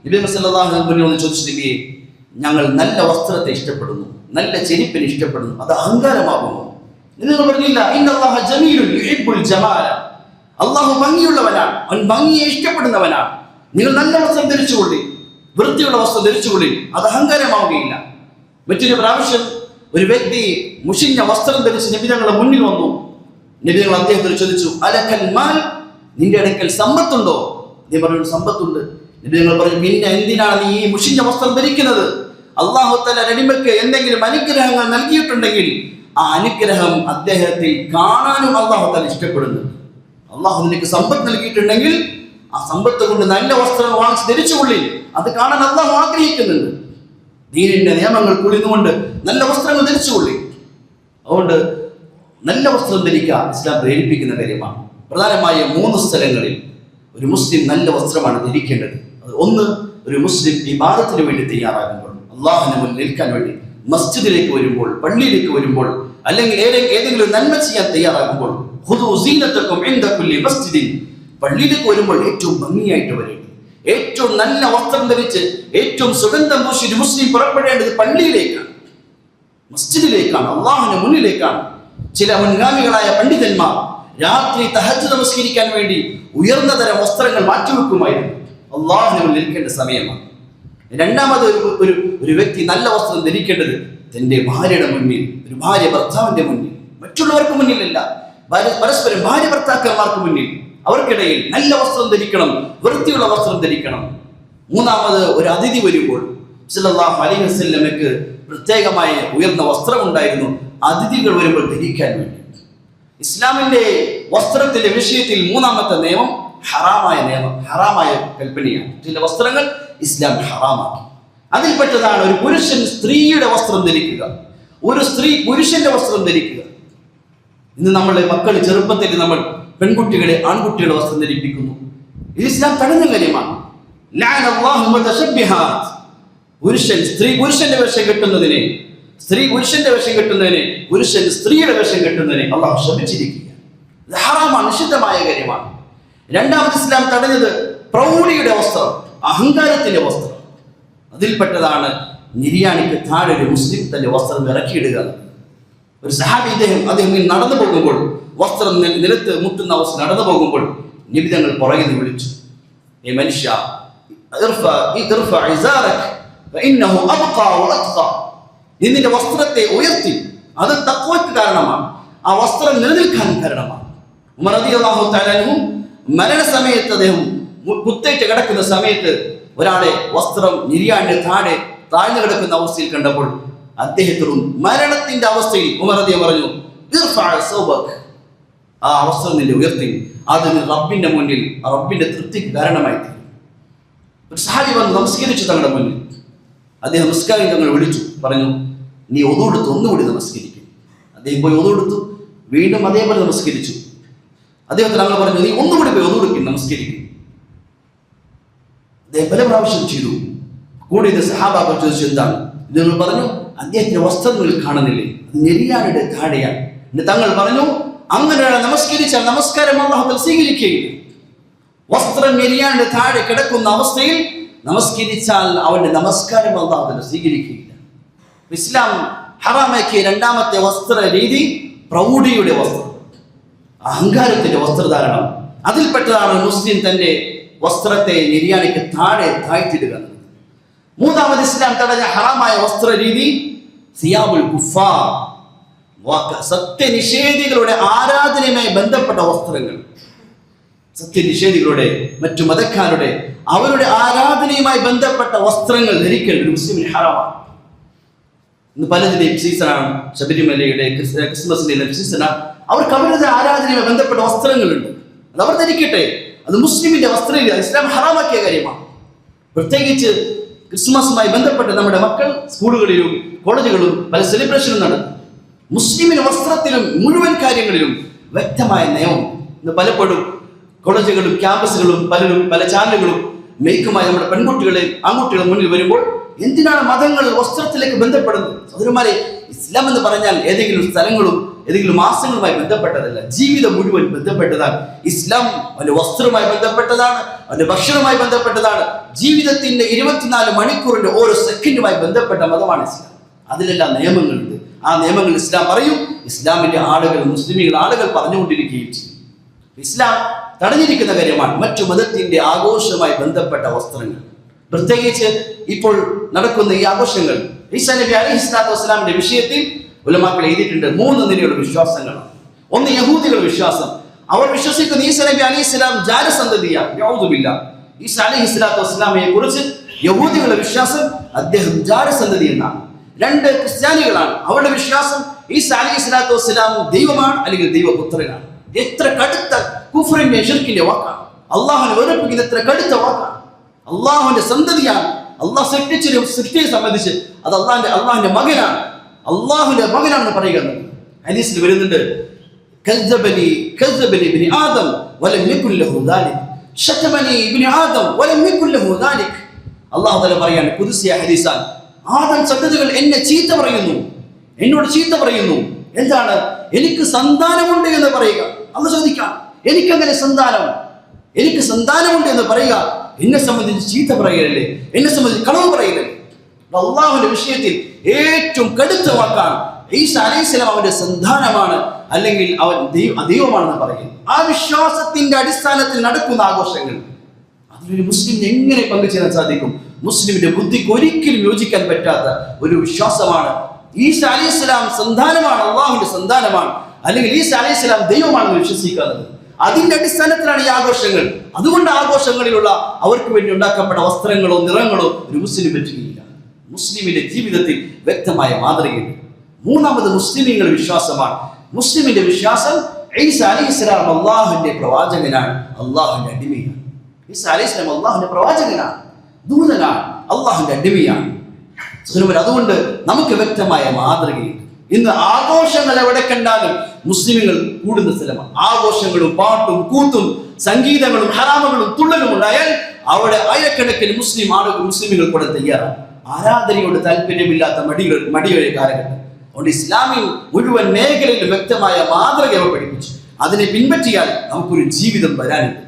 നബി സല്ലല്ലാഹു അലൈഹി വസല്ലം ചോദിച്ചു, നബിയെ, ഞങ്ങൾ നല്ല വസ്ത്രത്തെ ഇഷ്ടപ്പെടുന്നു, നല്ല ചെരുപ്പിനെ ഇഷ്ടപ്പെടുന്നു, അത് അഹങ്കാരമാകുമോ? നിങ്ങൾ പറഞ്ഞില്ല, ഇന്നല്ലാഹ ജമീലുൻ യുഹിബ്ബുൽ ജമാല, അല്ലാഹു ഭംഗിയുള്ളവനാണ്, അവൻ ഭംഗിയെ ഇഷ്ടപ്പെടുന്നവനാണ്. നിങ്ങൾ നല്ല വസ്ത്രം ധരിച്ചുകൊള്ളി, വൃത്തിയുള്ള വസ്ത്രം ധരിച്ചുകൊള്ളി, അത് അഹങ്കാരമാവുകയില്ല. മറ്റൊരു പ്രാവശ്യം ഒരു വ്യക്തി മുഷിഞ്ഞ വസ്ത്രം ധരിച്ച് നബി തങ്ങളുടെ മുന്നിൽ വന്നു. നബി തങ്ങൾ അദ്ദേഹത്തോട് ചോദിച്ചു, അലക്കൽ മാൽ, നിന്റെ അടുക്കൽ സമ്പത്തുണ്ടോ? അദ്ദേഹം പറഞ്ഞു, സമ്പത്തുണ്ട്. നബി തങ്ങൾ പറഞ്ഞു, പിന്നെ എന്തിനാണ് നീ ഈ മുഷിഞ്ഞ വസ്ത്രം ധരിക്കുന്നത്? അല്ലാഹു തആല നബിക്ക് എന്തെങ്കിലും അനുഗ്രഹങ്ങൾ നൽകിയിട്ടുണ്ടെങ്കിൽ ആ അനുഗ്രഹം അദ്ദേഹത്തിൽ കാണാനും അല്ലാഹു തആല ഇഷ്ടപ്പെടുന്നു. അല്ലാഹു നിനക്ക് സമ്പത്ത് നൽകിയിട്ടുണ്ടെങ്കിൽ ആ സമ്പത്ത് കൊണ്ട് നല്ല വസ്ത്രങ്ങൾ വാങ്ങിച്ച് ധരിച്ചുകൊള്ളി, അത് കാണാൻ അല്ലാഹു ആഗ്രഹിക്കുന്നുണ്ട്. ദീനിന്റെ നിയമങ്ങൾ കുളിന്നുകൊണ്ട് നല്ല വസ്ത്രങ്ങൾ ധരിച്ചുകൊള്ളി. അതുകൊണ്ട് നല്ല വസ്ത്രം ധരിക്കുക ഇസ്ലാം പ്രേരിപ്പിക്കുന്ന കാര്യമാണ്. പ്രധാനമായ 3 സ്ഥലങ്ങളിൽ ഒരു മുസ്ലിം നല്ല വസ്ത്രമാണ് ധരിക്കേണ്ടത്. അത് ഒന്ന്, ഒരു മുസ്ലിം ഇബാദത്തിന് വേണ്ടി തയ്യാറാകുമ്പോൾ, അള്ളാഹുവിന് മുന്നിൽ നിൽക്കാൻ വേണ്ടി മസ്ജിദിലേക്ക് വരുമ്പോൾ, പള്ളിയിലേക്ക് വരുമ്പോൾ, അല്ലെങ്കിൽ ഏതെങ്കിലും നന്മ ചെയ്യാൻ തയ്യാറാകുമ്പോൾ ഖുദൂ സീനതകും ഇൻദ കുല്ലി മസ്ജിദിൻ, പള്ളിയിലേക്ക് വരുമ്പോൾ ഏറ്റവും ഭംഗിയായിട്ട് വരേണ്ടത്, ഏറ്റവും നല്ല വസ്ത്രം ധരിച്ച് ഏറ്റവും സുഗന്ധം പൂശി ഒരു മുസ്ലിം പുറപ്പെടേണ്ടത് പള്ളിയിലേക്കാണ്, മസ്ജിദിലേക്കാണ്, അള്ളാഹുവിന്റെ മുന്നിലേക്കാണ്. ചില മുൻഗാമികളായ പണ്ഡിതന്മാർ രാത്രി തഹജ്ജുദ് നമസ്കരിക്കാൻ വേണ്ടി ഉയർന്ന തരം വസ്ത്രങ്ങൾ മാറ്റിവെക്കുമായിരുന്നു. അള്ളാഹുവിന് മുന്നിൽ നിൽക്കേണ്ട സമയമാണ്. രണ്ടാമത് ഒരു വ്യക്തി നല്ല വസ്ത്രം ധരിക്കേണ്ടത് തന്റെ ഭാര്യയുടെ മുന്നിൽ, ഒരു ഭാര്യ ഭർത്താവിന്റെ മുന്നിൽ, മറ്റുള്ളവർക്ക് മുന്നിലല്ല, പരസ്പരം ഭാര്യ ഭർത്താക്കന്മാർക്ക് മുന്നിൽ, അവർക്കിടയിൽ നല്ല വസ്ത്രം ധരിക്കണം, വൃത്തിയുള്ള വസ്ത്രം ധരിക്കണം. മൂന്നാമത് ഒരു അതിഥി വരുമ്പോൾ സല്ലല്ലാഹു അലൈഹി വസല്ലമയ്ക്ക് പ്രത്യേകമായ ഉയർന്ന വസ്ത്രം ഉണ്ടായിരുന്നു അതിഥികൾ വരുമ്പോൾ ധരിക്കാൻ വേണ്ടി. ഇസ്ലാമിന്റെ വസ്ത്രത്തിന്റെ വിഷയത്തിൽ മൂന്നാമത്തെ നിയമം ഹറാമായ കൽപ്പനയാണ്. ചില വസ്ത്രങ്ങൾ ഇസ്ലാം ഹറാമാക്കി. അതിൽപ്പെട്ടതാണ് ഒരു പുരുഷൻ സ്ത്രീയുടെ വസ്ത്രം ധരിക്കുക, ഒരു സ്ത്രീ പുരുഷന്റെ വസ്ത്രം ധരിക്കുക. ഇന്ന് നമ്മളെ മക്കൾ ചെറുപ്പത്തിൽ നമ്മൾ പെൺകുട്ടികളെ ആൺകുട്ടികളുടെ വസ്ത്രം ധരിപ്പിക്കുന്നു. ഇത് ഇസ്ലാം തടഞ്ഞ കാര്യമാണ്. പുരുഷൻ പുരുഷന്റെ വേഷം കെട്ടുന്നതിനെ, സ്ത്രീ പുരുഷന്റെ വേഷം കെട്ടുന്നതിനെ, പുരുഷൻ സ്ത്രീയുടെ വേഷം കെട്ടുന്നതിനെ അള്ളാഹു ശപിച്ചിരിക്കുക. ഇത് ഹറാമാണ്, നിഷിദ്ധമായ കാര്യമാണ്. രണ്ടാമത് ഇസ്ലാം തടഞ്ഞത് പ്രൗഢിയുടെ വസ്ത്രം, അഹങ്കാരത്തിന്റെ വസ്ത്രം. അതിൽപ്പെട്ടതാണ് നിര്യാണിക്ക് താഴെ ഒരു മുസ്ലിം തന്റെ വസ്ത്രം ഇറക്കിയിടുക. ഒരു സഹാബി അദ്ദേഹം നടന്നു പോകുമ്പോൾ, വസ്ത്രം നിലത്ത് മുട്ടുന്ന അവസ്ഥ നടന്നു പോകുമ്പോൾ നബി തങ്ങൾ പുറകിൽ നിന്ന് വിളിച്ചു, ഏ മനുഷ്യ, നിന്റെ വസ്ത്രത്തെ ഉയർത്തി, അത് തഖ്വയ്ക്ക് കാരണമാണ്, ആ വസ്ത്രം നിലനിൽക്കാൻ കാരണമാണ്. ഉമർ റളിയല്ലാഹു തആല അൻഹു മരണസമയത്ത് അദ്ദേഹം കുത്തേറ്റ് കിടക്കുന്ന സമയത്ത് ഒരാളെ വസ്ത്രം നിര്യാണിന്റെ താഴ്ന്നു കിടക്കുന്ന അവസ്ഥയിൽ കണ്ടപ്പോൾ അദ്ദേഹത്തോടും മരണത്തിന്റെ അവസ്ഥയിൽ ഉമർ റളിയല്ലാഹു പറഞ്ഞു, ആ വസ്ത്രം നിന്റെ ഉയർത്തി, അതിന് റബ്ബിന്റെ മുന്നിൽ റബ്ബിന്റെ തൃപ്തിക്ക് കാരണമായി തീരും. ഒരു സഹാബി വന്ന് നമസ്കരിച്ചു തങ്ങളുടെ മുന്നിൽ. അദ്ദേഹം നമസ്കാരം തങ്ങൾ വിളിച്ചു, പറഞ്ഞു, നീ ഒതുകൊടുത്ത് ഒന്നുകൂടി നമസ്കരിക്കും. അദ്ദേഹം പോയി ഒതുകൊടുത്തു, വീണ്ടും അതേപോലെ നമസ്കരിച്ചു. അദ്ദേഹത്തിന് തങ്ങൾ പറഞ്ഞു, നീ ഒന്നുകൂടി പോയി ഒതുകൊടുക്കും, നമസ്കരിക്കും. അദ്ദേഹം പല പ്രാവശ്യം ചെയ്തു. കൂടെ ഇത് സഹാബാക്കൾ ചോദിച്ചു, എന്താണ്? നിങ്ങൾ പറഞ്ഞു, അദ്ദേഹത്തിന്റെ വസ്ത്രങ്ങൾ കാണുന്നില്ലേ, അത് നെരിയാനുടെ താഴെയാണ്. തങ്ങൾ പറഞ്ഞു, അങ്ങനെ നമസ്കരിച്ചാൽ നമസ്കാരം അല്ലാഹു സ്വീകരിക്കുകയില്ല. വസ്ത്രം നെരിയാനുടെ താഴെ കിടക്കുന്ന അവസ്ഥയിൽ നമസ്കരിച്ചാൽ അവന്റെ നമസ്കാരം അല്ലാഹു സ്വീകരിക്കുകയില്ല. ഇസ്ലാം ഹറാമാക്കിയ രണ്ടാമത്തെ വസ്ത്ര രീതി പ്രൗഢിയുടെ വസ്ത്രം, അഹങ്കാരത്തിന്റെ വസ്ത്രധാരണം. അതിൽപ്പെട്ടതാണ് മുസ്ലിം തന്റെ വസ്ത്രത്തെ നിര്യാണിക്ക് താഴെ താഴ്ത്തിടുക. മൂന്നാമത് ഇസ്ലാം തടഞ്ഞ ഹറാമായ വസ്ത്ര രീതി സിയാബുൽ കുഫാർ, സത്യനിഷേധികളുടെ ആരാധനയുമായി ബന്ധപ്പെട്ട വസ്ത്രങ്ങൾ. സത്യനിഷേധികളുടെ, മറ്റു മതക്കാരുടെ, അവരുടെ ആരാധനയുമായി ബന്ധപ്പെട്ട വസ്ത്രങ്ങൾ ധരിക്കൽ ഒരു മുസ്ലിമിന് ഹറാമാണ്. ഇന്ന് പലതിന്റെയും സീസണാണ്, ശബരിമലയുടെ, ക്രിസ്മസിന്റെ സീസണാണ്. അവർക്ക് അവരുടെ ആരാധനയുമായി ബന്ധപ്പെട്ട വസ്ത്രങ്ങളുണ്ട്, അത് അവർ ധരിക്കട്ടെ. അത് മുസ്ലിമിന്റെ വസ്ത്രരീതി ഇസ്ലാം ഹറാമാക്കിയ കാര്യമാണ്. പ്രത്യേകിച്ച് ക്രിസ്മസുമായി ബന്ധപ്പെട്ട് നമ്മുടെ മക്കൾ സ്കൂളുകളിലും കോളേജുകളിലും പല സെലിബ്രേഷനും നടത്തും. മുസ്ലിമിന് വസ്ത്രത്തിലും മുഴുവൻ കാര്യങ്ങളിലും വ്യക്തമായ നിയമം. ഇന്ന് പലപ്പോഴും കോളേജുകളും ക്യാമ്പസുകളും പല ചാനലുകളും മേക്കുമായി നമ്മുടെ പെൺകുട്ടികളെ ആൺകുട്ടികളെ മുന്നിൽ വരുമ്പോൾ എന്തിനാണ് മതങ്ങൾ വസ്ത്രത്തിലേക്ക് ബന്ധപ്പെടുന്നത്? സഹോദരന്മാരെ, ഇസ്ലാം എന്ന് പറഞ്ഞാൽ ഏതെങ്കിലും സ്ഥലങ്ങളും ഏതെങ്കിലും മാസങ്ങളുമായി ബന്ധപ്പെട്ടതല്ല, ജീവിതം മുഴുവൻ ബന്ധപ്പെട്ടതാണ്. ഇസ്ലാം അവന്റെ വസ്ത്രവുമായി ബന്ധപ്പെട്ടതാണ്, അവന്റെ ഭക്ഷണവുമായി ബന്ധപ്പെട്ടതാണ്. ജീവിതത്തിന്റെ 24 മണിക്കൂറിന്റെ ഓരോ സെക്കൻഡുമായി ബന്ധപ്പെട്ട മതമാണ് ഇസ്ലാം. അതിലെല്ലാം നിയമങ്ങളുണ്ട്. ആ നിയമങ്ങൾ ഇസ്ലാം പറയും, ഇസ്ലാമിന്റെ ആളുകൾ, മുസ്ലിമികൾ ആളുകൾ പറഞ്ഞുകൊണ്ടിരിക്കുകയും ചെയ്യും. ഇസ്ലാം തടഞ്ഞിരിക്കുന്ന കാര്യമാണ് മറ്റു മതത്തിന്റെ ആഘോഷവുമായി ബന്ധപ്പെട്ട വസ്ത്രങ്ങൾ. പ്രത്യേകിച്ച് ഇപ്പോൾ നടക്കുന്ന ഈ ആഘോഷങ്ങൾ ഈസാ നബി അലൈഹിസ്സലാത്തു വസ്സലാമിന്റെ വിഷയത്തിൽ ഉലമാക്കൾ എഴുതിയിട്ടുണ്ട് 3 നിലയുള്ള വിശ്വാസങ്ങളാണ്. ഒന്ന് യഹൂദികളുടെ വിശ്വാസം. അവർ വിശ്വസിക്കുന്ന ഈസാ നബി അലൈഹിസ്സലാം ജാരസന്തതിയാണ്, യഊദു ബില്ലാഹ്. ഈസാ അലൈഹിസ്സലാത്തു വസ്സലാമയെ കുറിച്ച് യഹൂദികളുടെ വിശ്വാസം അദ്ദേഹം ജാരസന്തതി എന്നാണ്. 2 ക്രിസ്ത്യാനികളാണ്. അവരുടെ വിശ്വാസം ഈസാ അലൈഹിസ്സലാത്തു വസ്സലാം ദൈവമാണ് അല്ലെങ്കിൽ ദൈവപുത്രനാണ്. എത്ര കടുത്ത കുഫ്റിന്റെ ശിർക്കിന്റെ വാക്കാണ്! അള്ളാഹുവിനെ വെറുപ്പിക്കുന്ന എത്ര കടുത്ത വാക്കാണ്! അള്ളാഹുവിന്റെ സന്തതിയാണ്. അള്ളാഹ് സൃഷ്ടിയെ സംബന്ധിച്ച് അത് അള്ളാഹിന്റെ മകനാണ്, അള്ളാഹുവിന്റെ മകനാണെന്ന് പറയുക. ഹദീസിൽ വരുന്നുണ്ട്, കസ്സബനി ഇബ്നു ആദം വലം യകുൽ ലഹു ദാലിക്, ശതമനി ഇബ്നു ആദം വലം യകുൽ ലഹു ദാലിക്. അല്ലാഹു തആല പറയാണ് ഖുദ്സിയ ഹദീസാൻ, ആദം സന്തതികൾ എന്നെ ചീത്ത പറയുന്നു, എന്നോട് ചീത്ത പറയുന്നു. എന്താണ്? എനിക്ക് സന്താനമുണ്ട് എന്ന് പറയുക. അള്ളാഹ് ചോദിക്കാം, എനിക്കങ്ങനെ എനിക്ക് സന്താനമുണ്ട് എന്ന് പറയുക എന്നെ സംബന്ധിച്ച് ചീത്ത പറയലല്ലേ, എന്നെ സംബന്ധിച്ച് കളവ് പറയലല്ലേ? അള്ളാഹുവിന്റെ വിഷയത്തിൽ ഏറ്റവും കടുത്ത വാക്കാണ് ഈസാ അലൈഹിസ്സലാം അവന്റെ സന്താനമാണ്, അല്ലെങ്കിൽ അവൻ ദൈവമാണെന്ന് പറയുന്നു. ആ വിശ്വാസത്തിന്റെ അടിസ്ഥാനത്തിൽ നടക്കുന്ന ആഘോഷങ്ങൾ, അതിലൊരു മുസ്ലിം എങ്ങനെ പങ്കുചേരാൻ സാധിക്കും? മുസ്ലിമിന്റെ ബുദ്ധിക്ക് ഒരിക്കലും യോജിക്കാൻ പറ്റാത്ത ഒരു വിശ്വാസമാണ് ഈസാ അലൈഹിസ്സലാം സന്താനമാണ്, അള്ളാഹുവിന്റെ സന്താനമാണ്, അല്ലെങ്കിൽ ഈസാ അലൈഹിസ്സലാം ദൈവമാണെന്ന് വിശ്വസിക്കുന്നത്. അതിന്റെ അടിസ്ഥാനത്തിലാണ് ഈ ആഘോഷങ്ങൾ. അതുകൊണ്ട് ആഘോഷങ്ങളിലുള്ള അവർക്ക് വേണ്ടി ഉണ്ടാക്കപ്പെട്ട വസ്ത്രങ്ങളോ നിറങ്ങളോ ഒരു മുസ്ലിം പറ്റുകയില്ല. മുസ്ലിമിന്റെ ജീവിതത്തിൽ വ്യക്തമായ മാതൃകയുണ്ട്. മൂന്നാമത് മുസ്ലിമീങ്ങളുടെ വിശ്വാസമാണ്. മുസ്ലിമിന്റെ വിശ്വാസം ഈസാ അലൈഹിസ്സലാം അള്ളാഹുവിന്റെ പ്രവാചകനാണ്, അള്ളാഹുവിന്റെ അടിമയാണ്. ഈസാ അലൈഹിസ്സലാം അള്ളാഹുവിന്റെ പ്രവാചകനാണ്, ദൂതനാണ്, അള്ളാഹുവിന്റെ അടിമയാണ്. അതുകൊണ്ട് നമുക്ക് വ്യക്തമായ മാതൃകയുണ്ട്. ഇന്ന് ആഘോഷങ്ങൾ എവിടെ കണ്ടാലും മുസ്ലിമുകൾ കൂടുന്ന സ്ഥലമാണ്. ആഘോഷങ്ങളും പാട്ടും കൂത്തും സംഗീതങ്ങളും ഹറാമുകളും തുള്ളലും ഉണ്ടായാൽ അവിടെ ആയിരക്കണക്കിന് മുസ്ലിമുകൾ കൂടെ തയ്യാറാണ്. ആരാധനയോട് താല്പര്യമില്ലാത്ത മടിയുടെ കാലഘട്ടം. അതുകൊണ്ട് ഇസ്ലാമിൽ മുഴുവൻ മേഖലയിലും വ്യക്തമായ മാതൃക അവർ പഠിപ്പിച്ചു. അതിനെ പിൻപറ്റിയാൽ നമുക്കൊരു ജീവിതം വരാനുണ്ട്.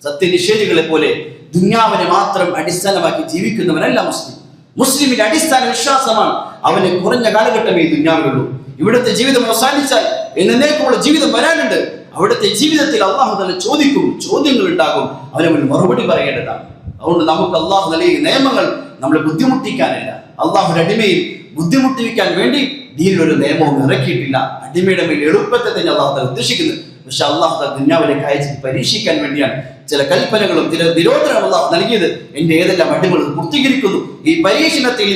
സത്യനിഷേധികളെ പോലെ ദുന്യാവിനെ മാത്രം അടിസ്ഥാനമാക്കി ജീവിക്കുന്നവനല്ല മുസ്ലിം. മുസ്ലിമിന്റെ അടിസ്ഥാന വിശ്വാസമാണ് അവന് കുറഞ്ഞ കാലഘട്ടമേ ദുന്യാവിലുള്ളൂ. ഇവിടുത്തെ ജീവിതം അവസാനിച്ചാൽ എന്നേക്കുള്ള ജീവിതം വരാനുണ്ട്. അവിടുത്തെ ജീവിതത്തിൽ അള്ളാഹു തആല ചോദിക്കും, ചോദ്യങ്ങൾ ഉണ്ടാകും, അവന് മുന്നിൽ മറുപടി പറയേണ്ടതാണ്. അതുകൊണ്ട് നമുക്ക് അള്ളാഹു നൽകിയ നിയമങ്ങൾ നമ്മളെ ബുദ്ധിമുട്ടിക്കാനല്ല, അള്ളാഹുവിന്റെ അടിമയിൽ ബുദ്ധിമുട്ടിക്കാൻ വേണ്ടി ദീനിൽ ഒരു നിയമവും ഇറക്കിയിട്ടില്ല. അടിമയുടെ മേൽ എളുപ്പത്തെ തന്നെ അള്ളാഹു തആല ഉദ്ദേശിക്കുന്നത്. പക്ഷെ അള്ളാഹു തആല ദുന്യാവിലേക്ക് അയച്ച് പരീക്ഷിക്കാൻ വേണ്ടിയാണ് ചില കൽപ്പനകളും ചില നിരോധനങ്ങളും അള്ളാഹു നൽകിയത്. എന്റെ ഏതെല്ലാം അടിമകൾ പൂർത്തീകരിക്കുന്നു, ഈ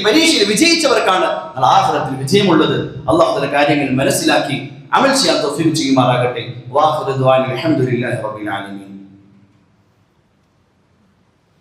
പരീക്ഷയിൽ വിജയിച്ചവർക്കാണ് ആഖിറത്തിൽ വിജയമുള്ളത്. അള്ളാഹു തആല കാര്യങ്ങൾ മനസ്സിലാക്കി അമൽ ചെയ്യാൻ തൗഫീഖ് ചെയ്യുമാറാകട്ടെ. വാഖിറു ദുആ അൽഹംദുലില്ലാഹി റബ്ബിൽ ആലമീൻ.